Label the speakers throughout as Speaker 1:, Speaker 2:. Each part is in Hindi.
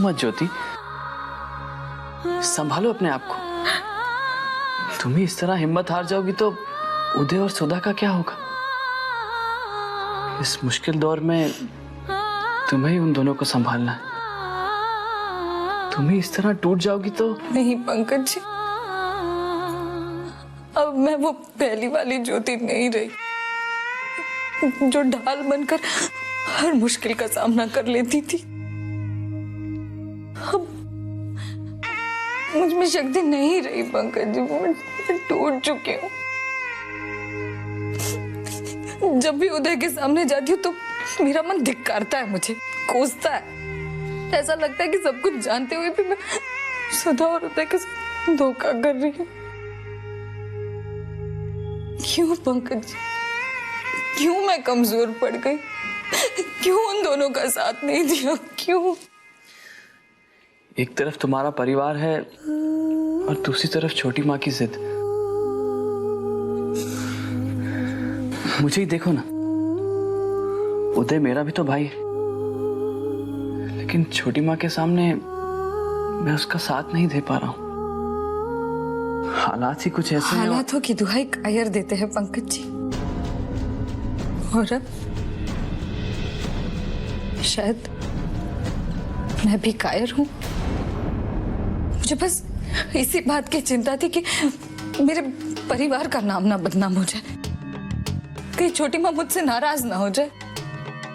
Speaker 1: मत ज्योति, संभालो अपने आप को। तुम ही इस तरह हिम्मत हार जाओगी तो उदय और सुधा का क्या होगा? इस मुश्किल दौर में तुम्हें ही उन दोनों को संभालना है। तुम ही इस तरह टूट जाओगी तो।
Speaker 2: नहीं पंकज जी, अब मैं वो पहली वाली ज्योति नहीं रही जो ढाल बनकर हर मुश्किल का सामना कर लेती थी। अब मुझ में शक्ति नहीं रही पंकज जी, मैं टूट चुकी हूँ। जब भी उदय के सामने जाती हूँ तो मेरा मन धिक्कारता है, मुझे कोसता है। ऐसा लगता है कि सब कुछ जानते हुए भी मैं सुधा और उदय के साथ धोखा कर रही हूँ। क्यों पंकज, क्यों मैं कमजोर पड़ गई? क्यों उन दोनों का साथ नहीं दिया? क्यों?
Speaker 1: एक तरफ तुम्हारा परिवार है और दूसरी तरफ छोटी माँ की जिद। मुझे ही देखो ना, उदय मेरा भी तो भाई है, लेकिन छोटी माँ के सामने मैं उसका साथ नहीं दे पा रहा हूँ। हालात ही कुछ ऐसे हैं।
Speaker 2: हालातों की दुहाई कायर देते हैं पंकज जी। और अब शायद मैं भी कायर हूँ। मुझे बस इसी बात की चिंता थी कि मेरे परिवार का नाम ना बदनाम हो जाए, कहीं छोटी माँ मुझसे नाराज ना हो जाए।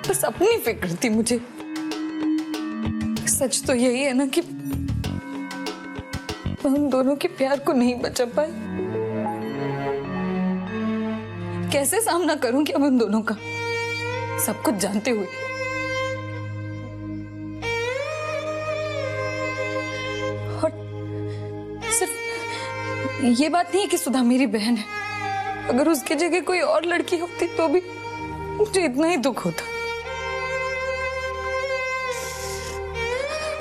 Speaker 2: बस अपनी फिक्र थी मुझे। सच तो यही है ना कि मैं उन दोनों के प्यार को नहीं बचा पाई। कैसे सामना करूंगी अब उन दोनों का, सब कुछ जानते हुए? और सिर्फ ये बात नहीं है कि सुधा मेरी बहन है। अगर उसकी जगह कोई और लड़की होती तो भी मुझे इतना ही दुख होता।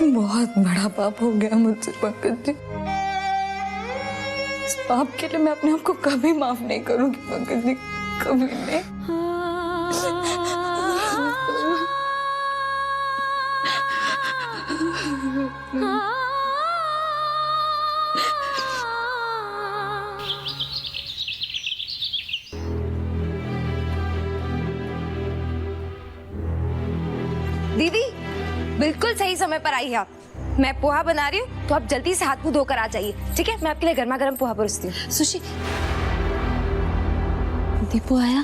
Speaker 2: बहुत बड़ा पाप हो गया मुझसे पंकज जी। इस पाप के लिए मैं अपने आप को कभी माफ नहीं करूंगी पंकज जी, कभी नहीं।
Speaker 3: दीदी बिल्कुल सही समय पर आई है आप। मैं पोहा बना रही हूँ तो आप जल्दी से हाथ मुंह धोकर आ जाइए, ठीक है? मैं आपके लिए गर्मा गर्म पोहा परोसती हूँ।
Speaker 4: सुशी, दीपू आया?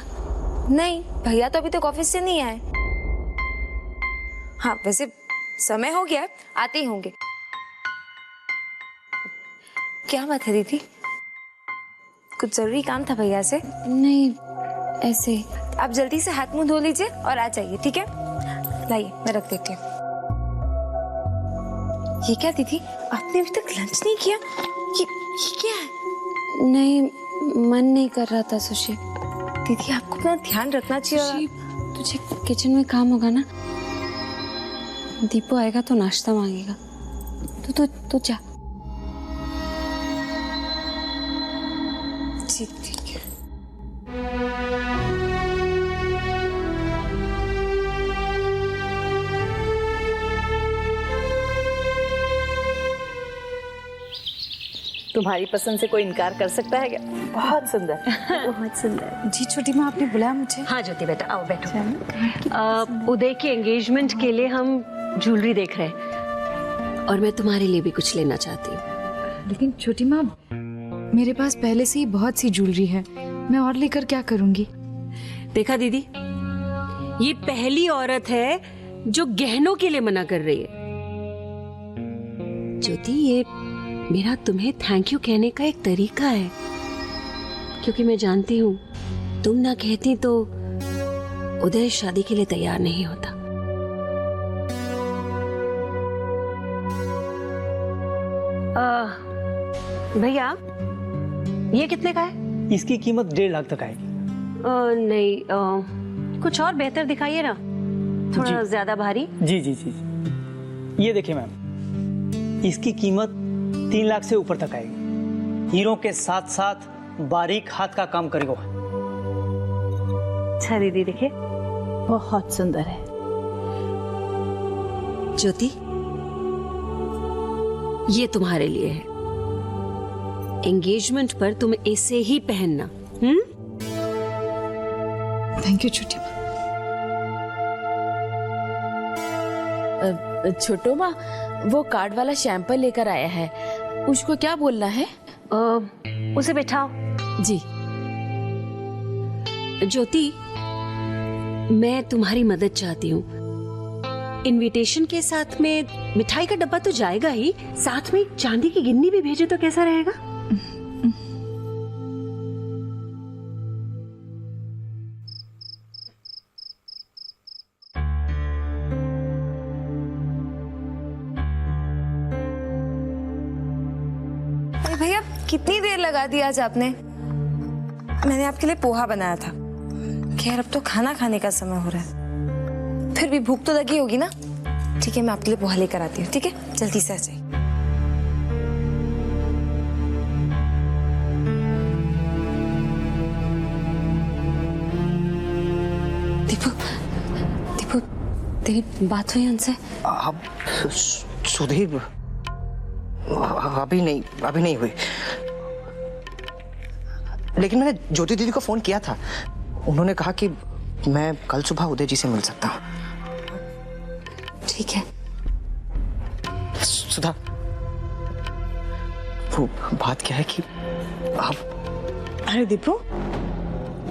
Speaker 3: नहीं, भैया तो अभी तक ऑफिस से नहीं आए। हाँ वैसे समय हो गया है, आते ही होंगे। क्या बात है दीदी, कुछ जरूरी काम था भैया से?
Speaker 4: नहीं, ऐसे।
Speaker 3: आप जल्दी से हाथ मुंह धो लीजिए और आ जाइए, ठीक है? लाइए मैं रख देती हूँ। ये क्या दीदी, आपने अभी तक लंच नहीं किया? ये क्या है?
Speaker 4: नहीं, मन नहीं कर रहा था सुशी।
Speaker 3: दीदी आपको अपना ध्यान रखना चाहिए।
Speaker 4: तुझे किचन में काम होगा ना, दीपू आएगा तो नाश्ता मांगेगा। तो जा।
Speaker 3: जी ठीक है।
Speaker 5: तुम्हारी पसंद से कोई इनकार कर सकता है क्या? बहुत सुंदर।
Speaker 4: बहुत सुंदर।
Speaker 2: जी छोटी माँ, आपने बुलाया मुझे?
Speaker 5: हाँ ज्योति बेटा, आओ बैठो। उदय के एंगेजमेंट के लिए हम ज्वेलरी देख रहे हैं और मैं तुम्हारे लिए भी कुछ लेना चाहती हूँ।
Speaker 2: लेकिन छोटी माँ, मेरे पास पहले से ही बहुत सी ज्वेलरी है, मैं और लेकर क्या करूंगी?
Speaker 5: देखा दीदी, ये पहली औरत है जो गहनों के लिए मना कर रही है। ज्योति, ये मेरा तुम्हें थैंक यू कहने का एक तरीका है, क्योंकि मैं जानती हूँ तुम ना कहती तो उदय शादी के लिए तैयार नहीं होता। भैया ये कितने का है?
Speaker 6: इसकी कीमत 1.5 लाख तक आएगी।
Speaker 5: नहीं, कुछ और बेहतर दिखाइए ना, थोड़ा ज्यादा भारी।
Speaker 6: जी जी जी, ये देखिए मैम, इसकी कीमत 3 लाख से ऊपर तक आएगी। हीरों के साथ साथ बारीक हाथ का काम करेगा।
Speaker 5: अच्छा दीदी देखिए, बहुत सुंदर है।
Speaker 7: ज्योति,
Speaker 5: ये तुम्हारे लिए है। एंगेजमेंट पर तुम इसे ही पहनना।
Speaker 2: थैंक यू छोटी माँ।
Speaker 7: छोटो माँ, वो कार्ड वाला शैंपल लेकर आया है, उसको क्या बोलना है?
Speaker 5: उसे बैठाओ।
Speaker 7: जी।
Speaker 5: ज्योति, मैं तुम्हारी मदद चाहती हूँ। इनविटेशन के साथ में मिठाई का डब्बा तो जाएगा ही, साथ में एक चांदी की गिन्नी भी भेजे तो कैसा रहेगा?
Speaker 3: अरे भैया, कितनी देर लगा दी आज आपने? मैंने आपके लिए पोहा बनाया था। खैर, अब तो खाना खाने का समय हो रहा है, फिर भी भूख तो लगी होगी ना। ठीक है, मैं आपके लिए पोहा लेकर आती हूँ। ठीक है, जल्दी से आ जाइए।
Speaker 4: दीपू, दीपू, तेरी बात हुई उनसे?
Speaker 8: अब सुधीर, अभी नहीं हुई। लेकिन मैंने ज्योति दीदी को फोन किया था, उन्होंने कहा कि मैं कल सुबह उदय जी से मिल सकता हूँ।
Speaker 4: ठीक है।
Speaker 8: सुधा, वो बात क्या है कि अब
Speaker 9: अरे दीपू,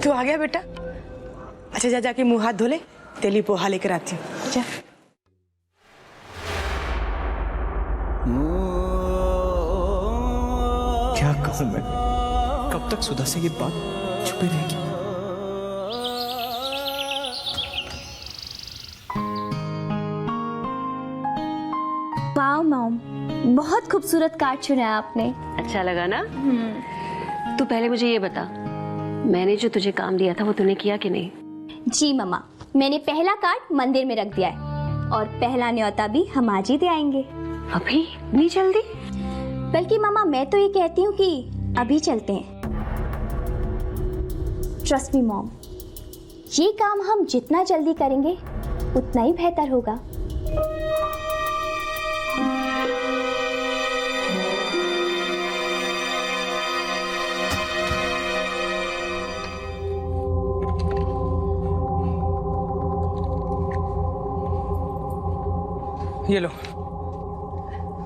Speaker 9: तू आ गया बेटा? अच्छा, जा जाके मुंह हाथ धो ले, तेली पोहा लेकर आती हूँ। जा।
Speaker 1: क्या कहूं मैं, कब तक सुधा से ये बात छुपी रहेगी?
Speaker 10: वाह मॉम, बहुत खूबसूरत कार्ड चुना है आपने।
Speaker 5: अच्छा लगा ना? तू पहले मुझे ये बता, मैंने जो तुझे काम दिया था वो तूने किया कि नहीं?
Speaker 10: जी मम्मा, मैंने पहला कार्ड मंदिर में रख दिया है और पहला न्योता भी हम आज ही दे आएंगे।
Speaker 5: अभी इतनी जल्दी?
Speaker 10: बल्कि मम्मा, मैं तो ये कहती हूँ कि अभी चलते हैं। ट्रस्ट मी मॉम, ये काम हम जितना जल्दी करेंगे उतना ही बेहतर होगा।
Speaker 8: ये लो।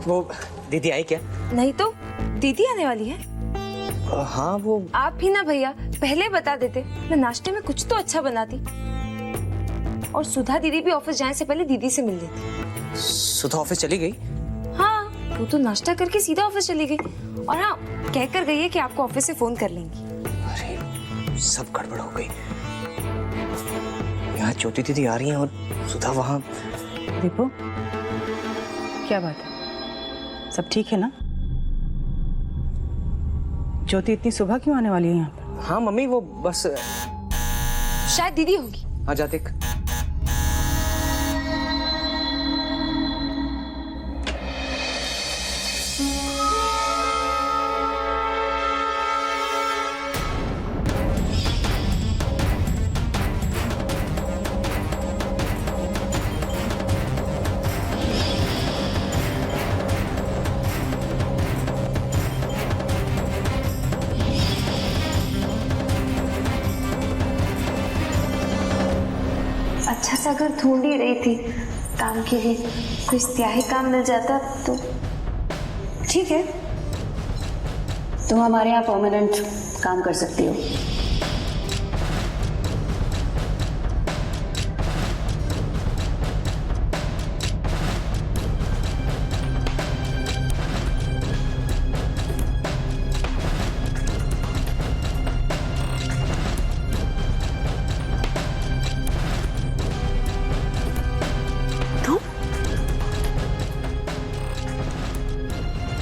Speaker 8: वो दीदी आई क्या?
Speaker 3: नहीं तो, दीदी आने वाली है।
Speaker 8: हाँ, वो
Speaker 3: आप भी ना भैया, पहले बता देते, मैं नाश्ते में कुछ तो अच्छा बनाती। और सुधा दीदी भी ऑफिस जाने से पहले दीदी से मिल लेती।
Speaker 8: सुधा ऑफिस चली गई?
Speaker 3: हाँ, वो तो नाश्ता करके सीधा ऑफिस चली गई। और हाँ, कहकर गई है कि आपको ऑफिस से फोन कर लेंगी।
Speaker 8: अरे, सब गड़बड़ हो गई। यहाँ ज्योति दीदी आ रही हैं और सुधा वहाँ।
Speaker 9: दीपू, क्या बात है? सब ठीक है ना? ज्योति इतनी सुबह क्यों आने वाली है यहाँ पर?
Speaker 8: हाँ मम्मी, वो बस
Speaker 3: शायद दीदी होगी।
Speaker 8: आ जा देख।
Speaker 4: अच्छा सा घर ढूंढ ही रही थी काम के लिए, कोई स्याही काम मिल जाता तो
Speaker 5: ठीक है, तुम हमारे यहाँ परमानेंट काम कर सकती हो।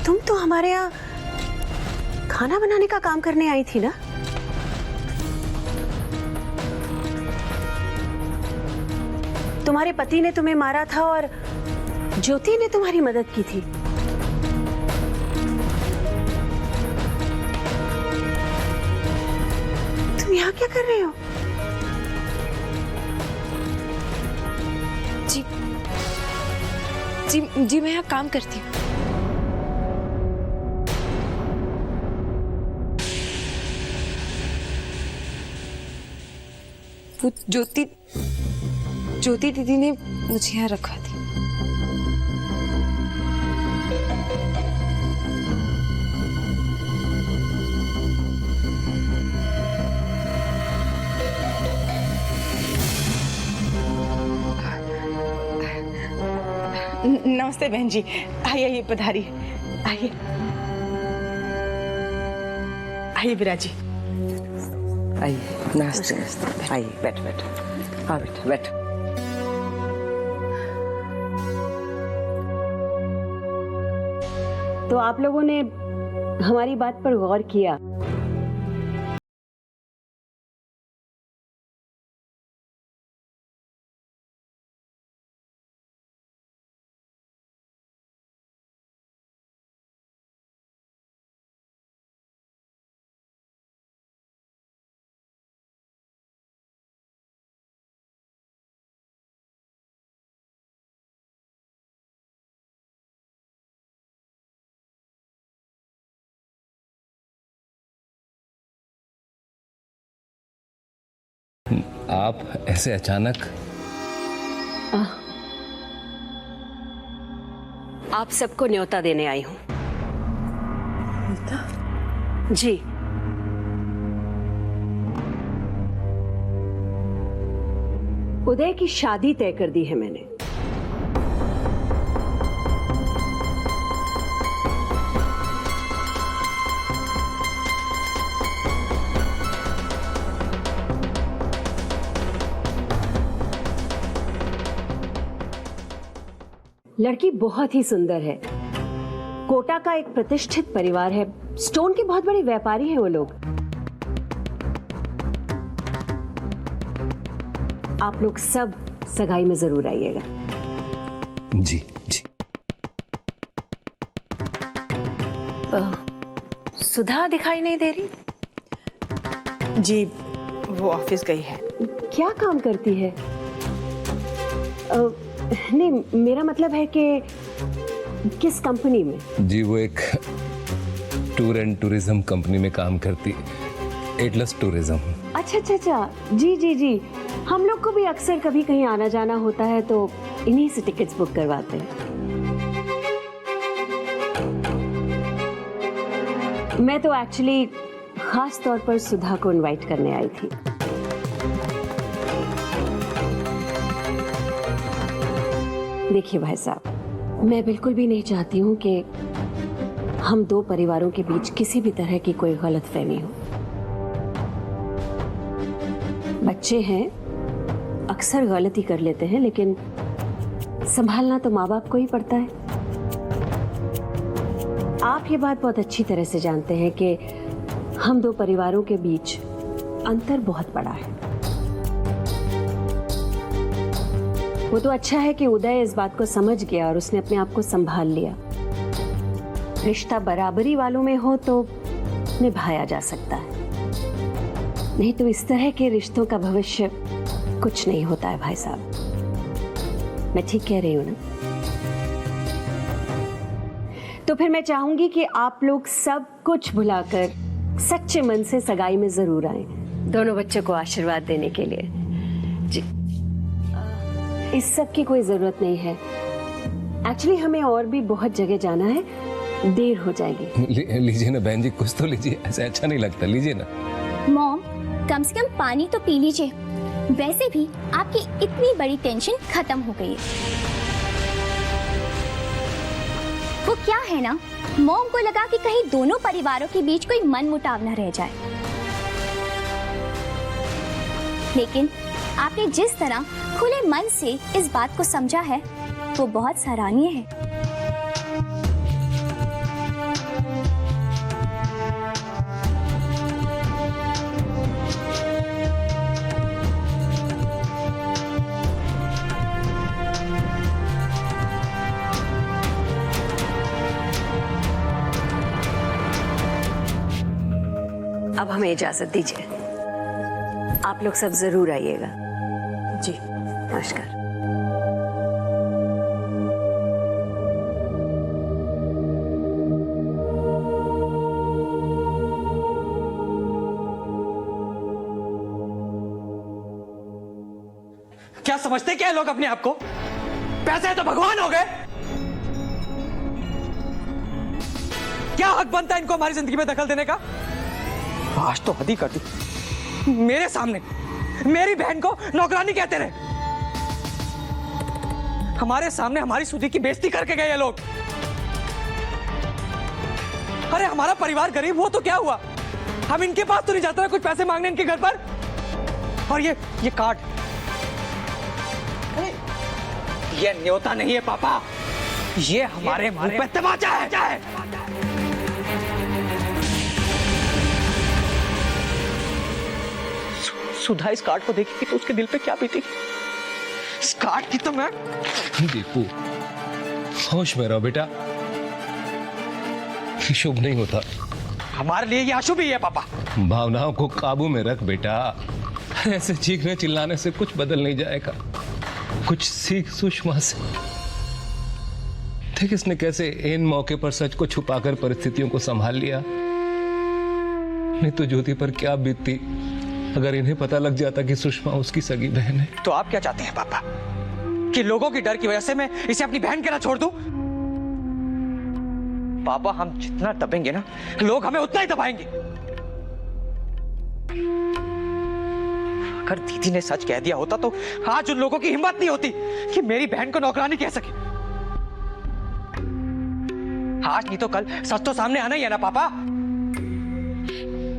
Speaker 5: तुम तो हमारे यहाँ खाना बनाने का काम करने आई थी ना? तुम्हारे पति ने तुम्हें मारा था और ज्योति ने तुम्हारी मदद की थी। तुम यहाँ क्या कर रहे हो?
Speaker 3: जी जी, मैं यहाँ काम करती हूँ। वो ज्योति दीदी ने मुझे यहाँ रखा थी।
Speaker 9: नमस्ते बहन जी, आइए आइए पधारिए, आइए आइए विराजी।
Speaker 8: आइए, नमस्ते नमस्ते, आइए बैठ बैठ, हाँ बेटा बैठ।
Speaker 5: तो आप लोगों ने हमारी बात पर गौर किया?
Speaker 11: आप ऐसे अचानक?
Speaker 5: आप सबको न्योता देने आई हूं। जी, उदय की शादी तय कर दी है मैंने। लड़की बहुत ही सुंदर है, कोटा का एक प्रतिष्ठित परिवार है, स्टोन के बहुत बड़े व्यापारी हैं वो लोग। आप लोग सब सगाई में जरूर आइएगा।
Speaker 11: जी जी।
Speaker 5: सुधा दिखाई नहीं दे रही?
Speaker 9: जी वो ऑफिस गई है।
Speaker 5: क्या काम करती है? नहीं, मेरा मतलब है कि किस कंपनी में?
Speaker 11: जी वो एक टूर एंड टूरिज्म कंपनी में काम करती, एटलस टूरिज्म।
Speaker 5: अच्छा अच्छा अच्छा, जी जी जी, हम लोग को भी अक्सर कभी कहीं आना जाना होता है तो इन्हीं से टिकट्स बुक करवाते हैं। मैं तो एक्चुअली खास तौर पर सुधा को इनवाइट करने आई थी। देखिए भाई साहब, मैं बिल्कुल भी नहीं चाहती हूँ कि हम दो परिवारों के बीच किसी भी तरह की कोई गलतफहमी हो। बच्चे हैं, अक्सर गलती कर लेते हैं, लेकिन संभालना तो माँ बाप को ही पड़ता है। आप ये बात बहुत अच्छी तरह से जानते हैं कि हम दो परिवारों के बीच अंतर बहुत बड़ा है। वो तो अच्छा है कि उदय इस बात को समझ गया और उसने अपने आप को संभाल लिया। रिश्ता बराबरी वालों में हो तो निभाया जा सकता है, नहीं तो इस तरह के रिश्तों का भविष्य कुछ नहीं होता है भाई साहब। मैं ठीक कह रही हूं ना? तो फिर मैं चाहूंगी कि आप लोग सब कुछ भुलाकर सच्चे मन से सगाई में जरूर आएं, दोनों बच्चों को आशीर्वाद देने के लिए। जी, इस सब की कोई जरूरत नहीं है। एक्चुअली हमें और भी बहुत जगह जाना है, देर हो जाएगी।
Speaker 11: लीजिए ना बहन जी, कुछ तो लीजिए, ऐसे अच्छा नहीं लगता, लीजिए ना।
Speaker 10: मॉम, कम से कम पानी तो पी लीजिए। वैसे भी आपकी इतनी बड़ी टेंशन खत्म हो गई है। वो क्या है ना, मॉम को लगा कि कहीं दोनों परिवारों के बीच कोई मनमुटाव न रह जाए, लेकिन आपने जिस तरह खुले मन से इस बात को समझा है वो बहुत सराहनीय है।
Speaker 5: अब हमें इजाजत दीजिए, आप लोग सब जरूर आइएगा।
Speaker 9: जी
Speaker 5: नमस्कार।
Speaker 8: क्या समझते क्या है लोग अपने आप को? पैसे है तो भगवान हो गए। क्या हक बनता है इनको हमारी जिंदगी में दखल देने का? आज तो हद ही कर दी। मेरे सामने मेरी बहन को नौकरानी कहते रहे, हमारे सामने हमारी सुधी की बेइज्जती करके गए ये लोग। अरे हमारा परिवार गरीब हो तो क्या हुआ, हम इनके पास तो नहीं जाते ना कुछ पैसे मांगने इनके घर पर। और ये कार्ड, अरे ये न्योता नहीं है पापा, ये हमारे मुंह पे तमाचा है। सुधा इस कार्ड को देखेगी तो उसके दिल पे क्या बीती। इस कार्ड की तो मैं
Speaker 11: दीपू, होश में रहो बेटा, शुभ नहीं होता।
Speaker 8: हमारे लिए ये अशुभ ही है पापा।
Speaker 11: भावनाओं को काबू में रख बेटा, ऐसे चीखने चिल्लाने से कुछ बदल नहीं जाएगा। कुछ सीख सुषमा से। देख इसने कैसे इन मौके पर सच को छुपाकर परिस्थितियों को संभाल लिया। नहीं तो ज्योति पर क्या बीतती अगर इन्हें पता लग जाता कि सुषमा उसकी सगी बहन है।
Speaker 8: तो आप क्या चाहते हैं पापा, कि लोगों की डर की वजह से मैं इसे अपनी बहन के ना छोड़ दूं? पापा हम जितना दबेंगे ना, लोग हमें उतना ही दबाएंगे। अगर दीदी ने सच कह दिया होता तो आज उन लोगों की हिम्मत नहीं होती कि मेरी बहन को नौकरानी कह सके। आज नहीं तो कल सच तो सामने आना ही है ना पापा।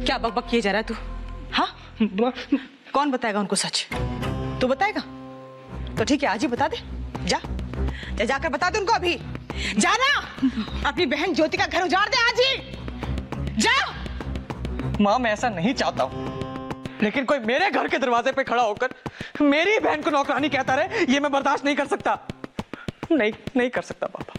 Speaker 9: क्या बकबक किए जा रहा है तू? हाँ, कौन बताएगा उनको सच? तू बताएगा? तो ठीक है, आज ही बता दे। जाकर बता दे उनको अभी। जाना, अपनी बहन ज्योति का घर उजाड़ दे आज ही। जा।
Speaker 8: माँ मैं ऐसा नहीं चाहता हूँ, लेकिन कोई मेरे घर के दरवाजे पे खड़ा होकर मेरी बहन को नौकरानी कहता रहे, ये मैं बर्दाश्त नहीं कर सकता। नहीं कर सकता पापा।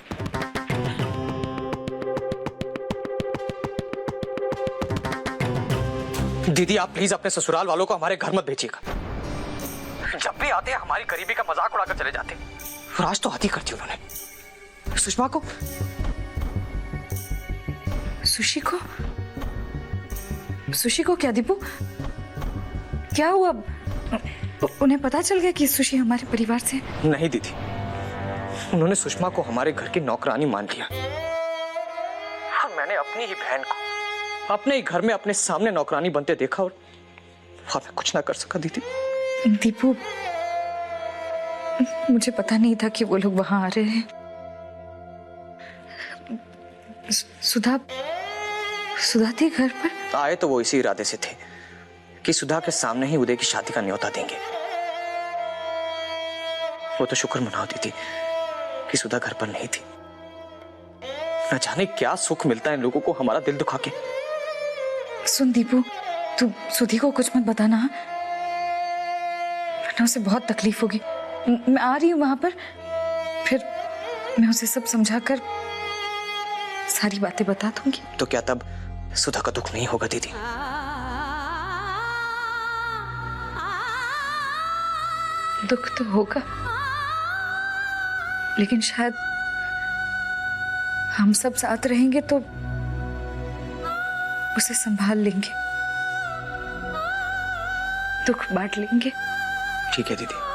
Speaker 8: दीदी आप प्लीज अपने ससुराल वालों को हमारे घर मत भेजिएगा। जब भी आते हैं हमारी गरीबी का मजाक उड़ाकर चले जाते हैं। और आज तो आती करती उन्होंने सुषमा को।
Speaker 2: सुशी को क्या दीपू, क्या हुआ? उन्हें पता चल गया कि सुशी हमारे परिवार से?
Speaker 8: नहीं दीदी, उन्होंने सुषमा को हमारे घर की नौकरानी मान लिया। और मैंने अपनी ही बहन को अपने ही घर में अपने सामने नौकरानी बनते देखा और मैं कुछ ना कर सका। दीदी
Speaker 2: दीपू, मुझे पता नहीं था कि वो लोग वहां आ रहे हैं। सुधा थी घर पर?
Speaker 8: आए तो वो इसी इरादे से थे कि सुधा के सामने ही उदय की शादी का न्योता देंगे। वो तो शुक्र मनाओ दीदी कि सुधा घर पर नहीं थी। न जाने क्या सुख मिलता है इन लोगों को हमारा दिल दुखा के।
Speaker 2: सुन दीपू, तू सुधी को कुछ मत बताना, वरना उसे बहुत तकलीफ होगी। मैं आ रही हूँ वहां पर, फिर मैं उसे सब समझाकर सारी बातें बता दूंगी।
Speaker 8: तो क्या तब सुधा का दुख नहीं होगा दीदी?
Speaker 2: दुख तो होगा, लेकिन शायद हम सब साथ रहेंगे तो उसे संभाल लेंगे, दुख बांट लेंगे।
Speaker 8: ठीक है दीदी।